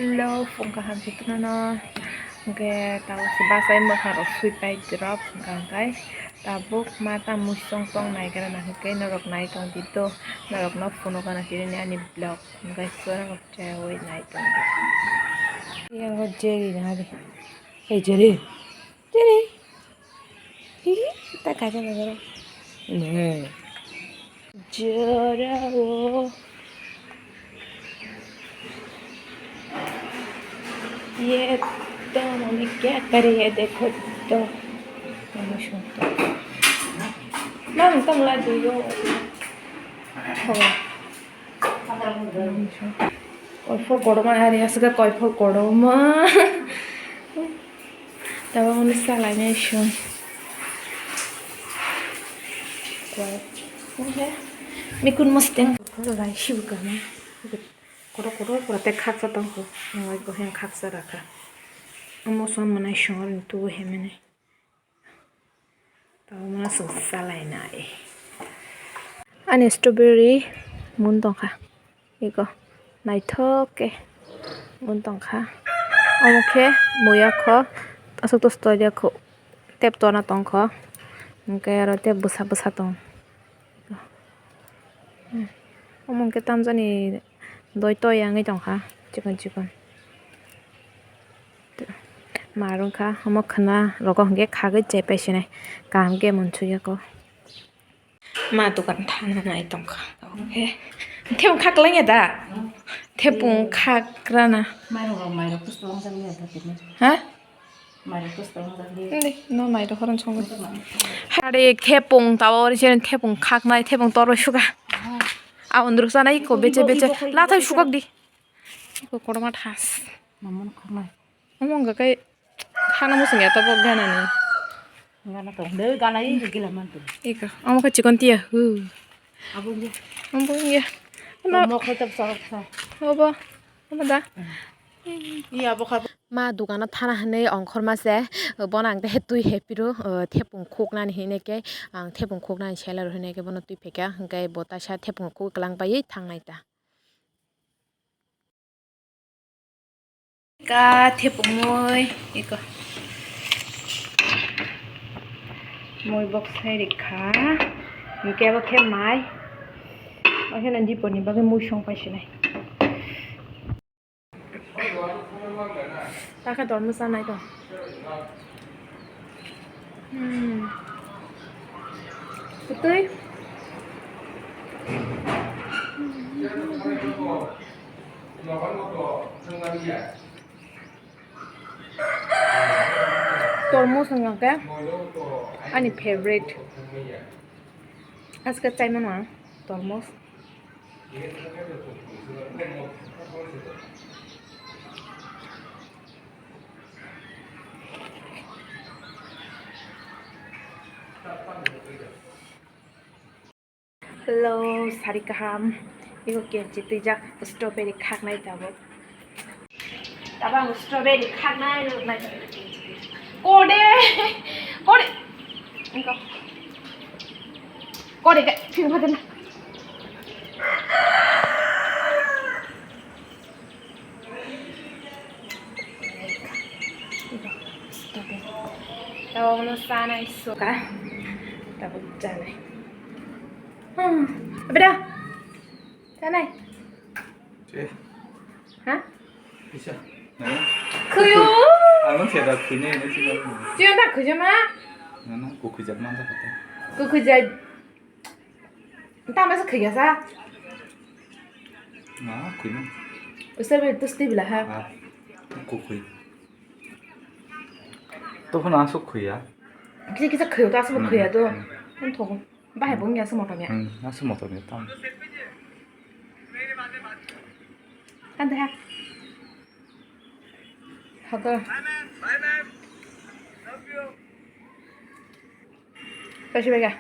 Hello, Fungkahan itu nana. Oke, tahu sebahasa yang harus swipe drop gangkai. Tabuk mata musong tong naik karena nak kayak narok naik tong itu narok nak phone kana kiri ni ani blog. Guys, suara kok cewek naik tong. Yang kok Jerry nari. Hey Jerry, Jerry. Hihi, kita kaca nggak? Nih. Jero. ये तो मम्मी क्या करे है देखो तो मम्मी सुनता मम्मी तुम ला दो यो कोई फल कोड़ो मा यार ऐसे का कोई फल कोड़ो मा तब मम्मी साला ने सुन कोई ओके मिकुन मस्तें कोड़ो राई शिव का ना कोड़ो ते खाक सा तो को नवाई को हैं खाक सा रखा Amosan mana shor itu hemene. Tahu mana susah lah ini. Ani strawberry muntong kah? Iko naithok ke muntong kah? Oke, moya ko asuk to story ko tep to na tong ko. Engke aro tep busa tong. Omong ke tamjani doi to yang ngai tong kah? Chicken. 마룬 카 어머 크나 로고 한게 카그 제페시네 감게 몬추야고 마도간 타나 있던 거 오케이 태풍 카클랭이다 태풍 카크라나 마이로 쿠스토랑 장리하다 때문에 하? 마이로 쿠스토랑 장리 근데 너 마이로 허런 총거 하리 태풍 따워리시는 태풍 카크나 태풍 떨어 휴가 아 오늘 사나 이거 베제 라타 휴가디 이거 고르마 타스 마몬 카마이 어머 가까이 खाना मुझे तो बहुत गाना नहीं गाना तो दे गाना ही गिला मन तो एक हम को चिकन तिया अब ये हम बोलेंगे मो खतब सब अब दा ये अब खब मा दुकान थाना हने अंखर मा से बनांग दे तुई हेपिरो थेपुं खोकना नि हेने के आं थेपुं खोकना सेलर हेने के बन तुई फेका हंगाय बतासा थेपुं खोक कलां बाय थांनायता का थेपुं मोय इको मोय बक्स है रेखा इनके अब खे माय ओहे नंदी पनि बागे मोय सं पाइसिनाय ताका दरमो जानाय दं तुई Tormos enggak ani favorite as ka chai mana tormos hello sarikaham igo kenchi tijak strawberry khaknai tabo tabang strawberry khaknai nai Kode engkau kode kayak film apa tahu mana sana isu kah tahu jalan apa dah sana hah bisa 그요 아무 제가 그네는 지금 지금 다 그저마 나는 꼭 그자만 잡았다 그저 따면서 그겨서 아 그네 우선 또 스티브라 하 아꼭 그이 또 하나 속 그이야 그래서 그요도 하면 그야도 한 토고 봐 해보면 야서 못하면 응 나서 못하면 땀 한대 해 하고 다시 배가